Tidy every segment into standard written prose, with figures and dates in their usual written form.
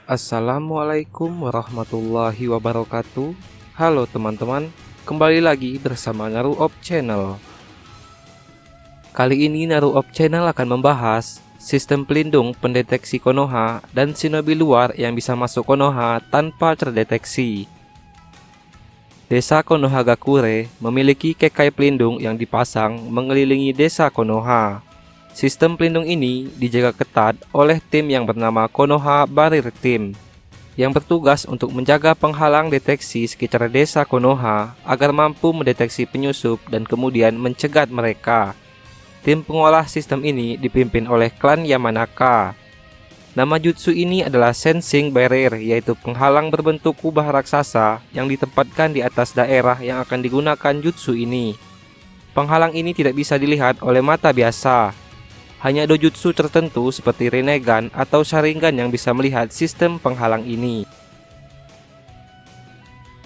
Assalamualaikum warahmatullahi wabarakatuh. Halo teman-teman, kembali lagi bersama Naruop Channel. Kali ini Naruop Channel akan membahas sistem pelindung pendeteksi Konoha dan shinobi luar yang bisa masuk Konoha tanpa terdeteksi. Desa Konohagakure memiliki kekai pelindung yang dipasang mengelilingi desa Konoha. Sistem pelindung ini dijaga ketat oleh tim yang bernama Konoha Barrier Team, yang bertugas untuk menjaga penghalang deteksi sekitar desa Konoha agar mampu mendeteksi penyusup dan kemudian mencegat mereka. Tim pengolah sistem ini dipimpin oleh klan Yamanaka. Nama jutsu ini adalah Sensing Barrier, yaitu penghalang berbentuk kubah raksasa yang ditempatkan di atas daerah yang akan digunakan jutsu ini. Penghalang ini tidak bisa dilihat oleh mata biasa. Hanya dojutsu tertentu seperti Rinnegan atau Sharingan yang bisa melihat sistem penghalang ini.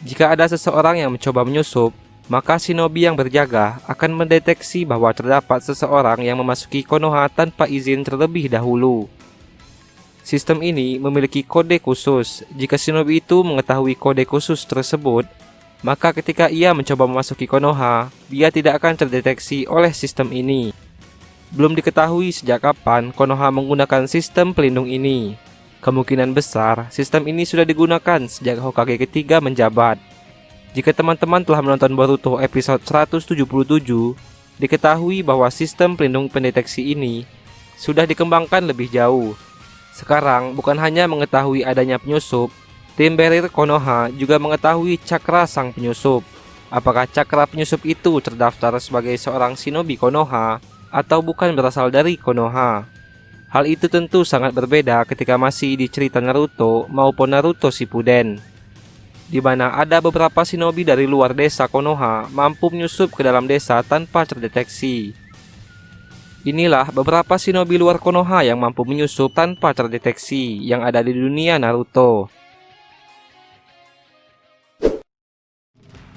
Jika ada seseorang yang mencoba menyusup, maka shinobi yang berjaga akan mendeteksi bahwa terdapat seseorang yang memasuki Konoha tanpa izin terlebih dahulu. Sistem ini memiliki kode khusus. Jika shinobi itu mengetahui kode khusus tersebut, maka ketika ia mencoba memasuki Konoha, dia tidak akan terdeteksi oleh sistem ini. Belum diketahui sejak kapan Konoha menggunakan sistem pelindung ini. Kemungkinan besar sistem ini sudah digunakan sejak Hokage ketiga menjabat. Jika teman-teman telah menonton Boruto episode 177, diketahui bahwa sistem pelindung pendeteksi ini sudah dikembangkan lebih jauh. Sekarang bukan hanya mengetahui adanya penyusup, tim Barrier Konoha juga mengetahui cakra sang penyusup. Apakah cakra penyusup itu terdaftar sebagai seorang shinobi Konoha atau bukan berasal dari Konoha. Hal itu tentu sangat berbeda ketika masih di cerita Naruto maupun Naruto Shippuden, di mana ada beberapa shinobi dari luar desa Konoha mampu menyusup ke dalam desa tanpa terdeteksi. Inilah beberapa shinobi luar Konoha yang mampu menyusup tanpa terdeteksi yang ada di dunia Naruto.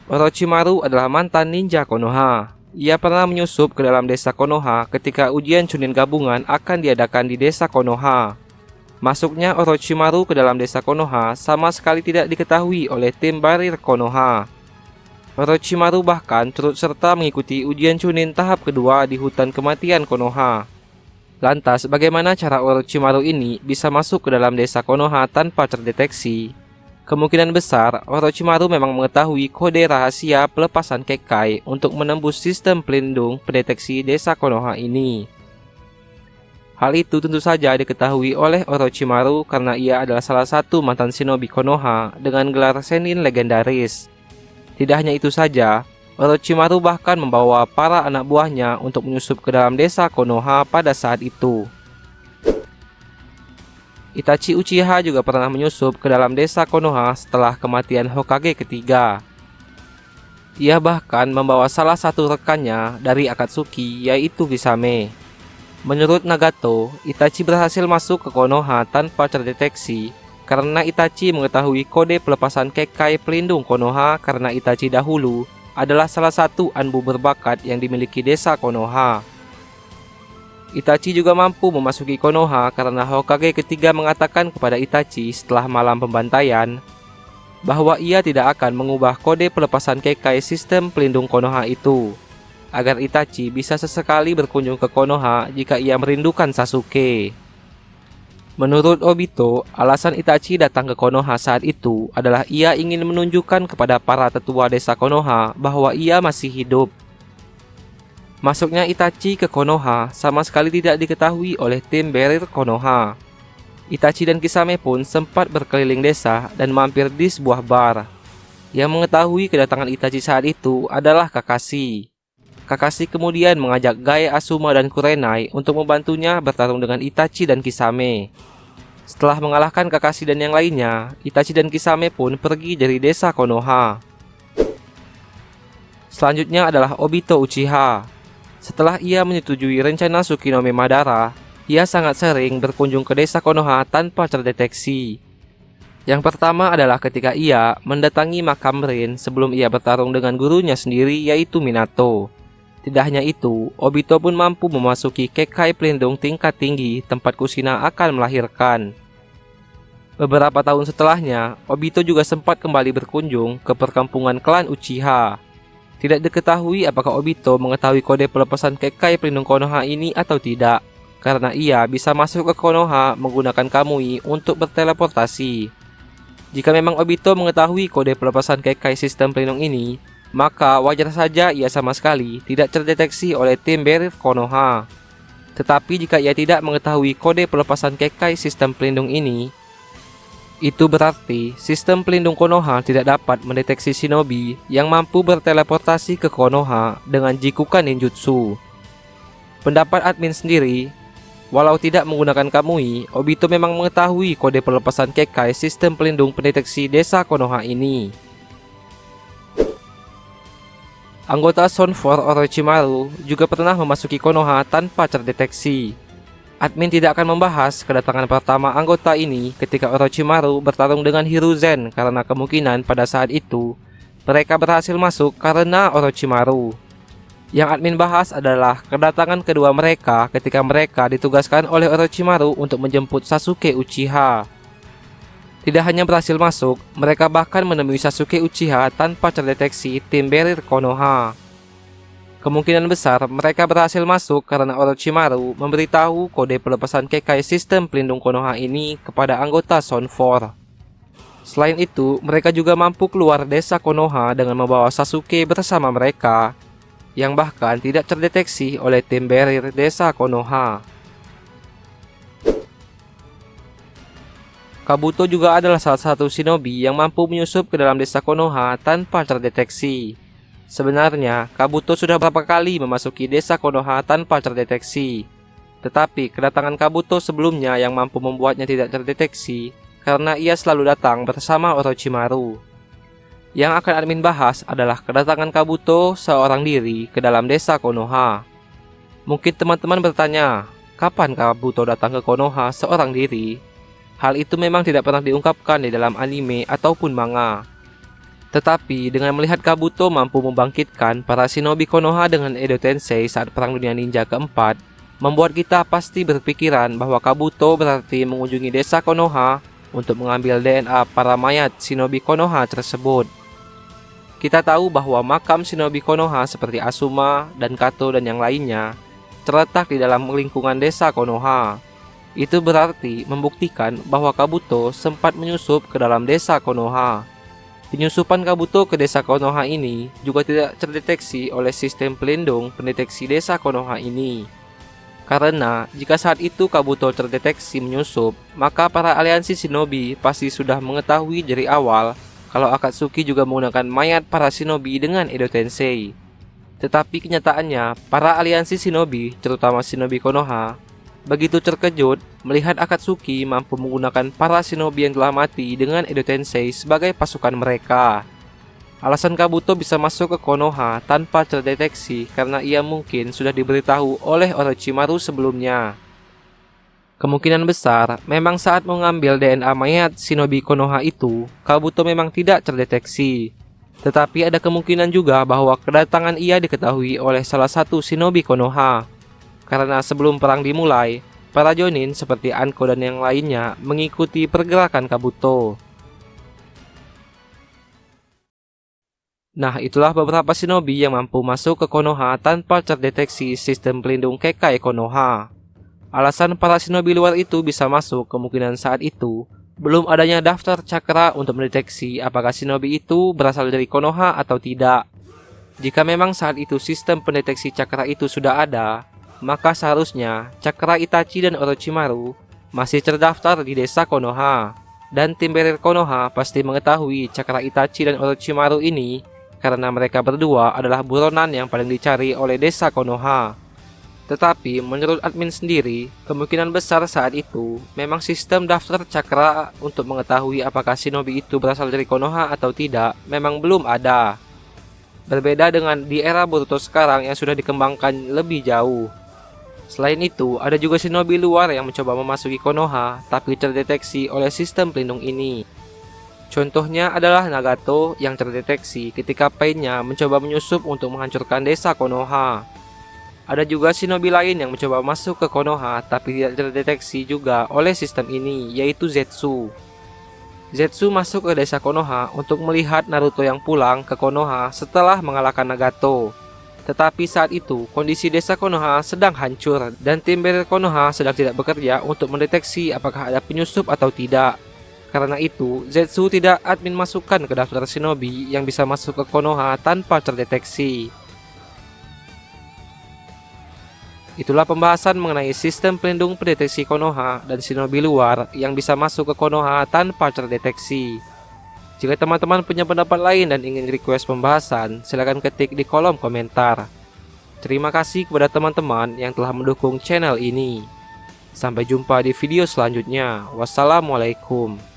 Orochimaru adalah mantan ninja Konoha. Ia pernah menyusup ke dalam desa Konoha ketika ujian Chunin gabungan akan diadakan di desa Konoha. Masuknya Orochimaru ke dalam desa Konoha sama sekali tidak diketahui oleh tim Barrier Konoha. Orochimaru bahkan turut serta mengikuti ujian Chunin tahap kedua di hutan kematian Konoha. Lantas, bagaimana cara Orochimaru ini bisa masuk ke dalam desa Konoha tanpa terdeteksi? Kemungkinan besar, Orochimaru memang mengetahui kode rahasia pelepasan kekai untuk menembus sistem pelindung pendeteksi desa Konoha ini. Hal itu tentu saja diketahui oleh Orochimaru karena ia adalah salah satu mantan shinobi Konoha dengan gelar Sennin legendaris. Tidak hanya itu saja, Orochimaru bahkan membawa para anak buahnya untuk menyusup ke dalam desa Konoha pada saat itu. Itachi Uchiha juga pernah menyusup ke dalam desa Konoha setelah kematian Hokage ketiga. Ia bahkan membawa salah satu rekannya dari Akatsuki, yaitu Kisame. Menurut Nagato, Itachi berhasil masuk ke Konoha tanpa terdeteksi karena Itachi mengetahui kode pelepasan kekai pelindung Konoha karena Itachi dahulu adalah salah satu anbu berbakat yang dimiliki desa Konoha. Itachi juga mampu memasuki Konoha karena Hokage ketiga mengatakan kepada Itachi setelah malam pembantaian bahwa ia tidak akan mengubah kode pelepasan kekai sistem pelindung Konoha itu, agar Itachi bisa sesekali berkunjung ke Konoha jika ia merindukan Sasuke. Menurut Obito, alasan Itachi datang ke Konoha saat itu adalah ia ingin menunjukkan kepada para tetua desa Konoha bahwa ia masih hidup. Masuknya Itachi ke Konoha sama sekali tidak diketahui oleh tim Barrier Konoha. Itachi dan Kisame pun sempat berkeliling desa dan mampir di sebuah bar. Yang mengetahui kedatangan Itachi saat itu adalah Kakashi. Kakashi kemudian mengajak Gai, Asuma, dan Kurenai untuk membantunya bertarung dengan Itachi dan Kisame. Setelah mengalahkan Kakashi dan yang lainnya, Itachi dan Kisame pun pergi dari desa Konoha. Selanjutnya adalah Obito Uchiha. Setelah ia menyetujui rencana Tsukinome Madara, ia sangat sering berkunjung ke desa Konoha tanpa terdeteksi. Yang pertama adalah ketika ia mendatangi makam Rin sebelum ia bertarung dengan gurunya sendiri, yaitu Minato. Tidak hanya itu, Obito pun mampu memasuki kekai pelindung tingkat tinggi tempat Kushina akan melahirkan. Beberapa tahun setelahnya, Obito juga sempat kembali berkunjung ke perkampungan klan Uchiha. Tidak diketahui apakah Obito mengetahui kode pelepasan Kekai pelindung Konoha ini atau tidak, karena ia bisa masuk ke Konoha menggunakan Kamui untuk berteleportasi. Jika memang Obito mengetahui kode pelepasan Kekai sistem pelindung ini, maka wajar saja ia sama sekali tidak terdeteksi oleh tim Barrier Konoha. Tetapi jika ia tidak mengetahui kode pelepasan Kekai sistem pelindung ini, itu berarti sistem pelindung Konoha tidak dapat mendeteksi shinobi yang mampu berteleportasi ke Konoha dengan Jikukan Ninjutsu. Pendapat admin sendiri, walau tidak menggunakan Kamui, Obito memang mengetahui kode pelepasan Kekai sistem pelindung pendeteksi desa Konoha ini. Anggota Zone 4 Orochimaru juga pernah memasuki Konoha tanpa terdeteksi. Admin tidak akan membahas kedatangan pertama anggota ini ketika Orochimaru bertarung dengan Hiruzen karena kemungkinan pada saat itu mereka berhasil masuk karena Orochimaru. Yang admin bahas adalah kedatangan kedua mereka ketika mereka ditugaskan oleh Orochimaru untuk menjemput Sasuke Uchiha. Tidak hanya berhasil masuk, mereka bahkan menemui Sasuke Uchiha tanpa terdeteksi tim Barrier Konoha. Kemungkinan besar mereka berhasil masuk karena Orochimaru memberitahu kode pelepasan Kekai sistem pelindung Konoha ini kepada anggota Zone 4. Selain itu, mereka juga mampu keluar desa Konoha dengan membawa Sasuke bersama mereka, yang bahkan tidak terdeteksi oleh tim Barrier desa Konoha. Kabuto juga adalah salah satu shinobi yang mampu menyusup ke dalam desa Konoha tanpa terdeteksi. Sebenarnya, Kabuto sudah beberapa kali memasuki desa Konoha tanpa terdeteksi. Tetapi kedatangan Kabuto sebelumnya yang mampu membuatnya tidak terdeteksi karena ia selalu datang bersama Orochimaru. Yang akan admin bahas adalah kedatangan Kabuto seorang diri ke dalam desa Konoha. Mungkin teman-teman bertanya, kapan Kabuto datang ke Konoha seorang diri? Hal itu memang tidak pernah diungkapkan di dalam anime ataupun manga. Tetapi dengan melihat Kabuto mampu membangkitkan para shinobi Konoha dengan Edo Tensei saat Perang Dunia Ninja keempat, membuat kita pasti berpikiran bahwa Kabuto berarti mengunjungi desa Konoha untuk mengambil DNA para mayat shinobi Konoha tersebut. Kita tahu bahwa makam shinobi Konoha seperti Asuma dan Kato dan yang lainnya terletak di dalam lingkungan desa Konoha. Itu berarti membuktikan bahwa Kabuto sempat menyusup ke dalam desa Konoha. Penyusupan Kabuto ke desa Konoha ini juga tidak terdeteksi oleh sistem pelindung pendeteksi desa Konoha ini. Karena jika saat itu Kabuto terdeteksi menyusup, maka para aliansi shinobi pasti sudah mengetahui dari awal kalau Akatsuki juga menggunakan mayat para shinobi dengan Edo Tensei. Tetapi kenyataannya, para aliansi shinobi, terutama shinobi Konoha, begitu terkejut melihat Akatsuki mampu menggunakan para shinobi yang telah mati dengan Edo Tensei sebagai pasukan mereka. Alasan Kabuto bisa masuk ke Konoha tanpa terdeteksi karena ia mungkin sudah diberitahu oleh Orochimaru sebelumnya. Kemungkinan besar, memang saat mengambil DNA mayat shinobi Konoha itu, Kabuto memang tidak terdeteksi. Tetapi ada kemungkinan juga bahwa kedatangan ia diketahui oleh salah satu shinobi Konoha. Karena sebelum perang dimulai, para Jonin seperti Anko dan yang lainnya mengikuti pergerakan Kabuto. Nah, itulah beberapa shinobi yang mampu masuk ke Konoha tanpa terdeteksi sistem pelindung Kekai Konoha. Alasan para shinobi luar itu bisa masuk kemungkinan saat itu, belum adanya daftar cakra untuk mendeteksi apakah shinobi itu berasal dari Konoha atau tidak. Jika memang saat itu sistem pendeteksi cakra itu sudah ada, maka seharusnya cakra Itachi dan Orochimaru masih terdaftar di desa Konoha. Dan tim Barrier Konoha pasti mengetahui cakra Itachi dan Orochimaru ini karena mereka berdua adalah buronan yang paling dicari oleh desa Konoha. Tetapi menurut admin sendiri, kemungkinan besar saat itu memang sistem daftar cakra untuk mengetahui apakah shinobi itu berasal dari Konoha atau tidak memang belum ada. Berbeda dengan di era Boruto sekarang yang sudah dikembangkan lebih jauh. Selain itu, ada juga shinobi luar yang mencoba memasuki Konoha tapi terdeteksi oleh sistem pelindung ini. Contohnya adalah Nagato yang terdeteksi ketika Pain-nya mencoba menyusup untuk menghancurkan desa Konoha. Ada juga shinobi lain yang mencoba masuk ke Konoha tapi tidak terdeteksi juga oleh sistem ini, yaitu Zetsu. Zetsu masuk ke desa Konoha untuk melihat Naruto yang pulang ke Konoha setelah mengalahkan Nagato. Tetapi saat itu, kondisi desa Konoha sedang hancur dan tim barrier Konoha sedang tidak bekerja untuk mendeteksi apakah ada penyusup atau tidak. Karena itu, Zetsu tidak admin masukkan ke daftar shinobi yang bisa masuk ke Konoha tanpa terdeteksi. Itulah pembahasan mengenai sistem pelindung pendeteksi Konoha dan shinobi luar yang bisa masuk ke Konoha tanpa terdeteksi. Jika teman-teman punya pendapat lain dan ingin request pembahasan, silahkan ketik di kolom komentar. Terima kasih kepada teman-teman yang telah mendukung channel ini. Sampai jumpa di video selanjutnya. Wassalamualaikum.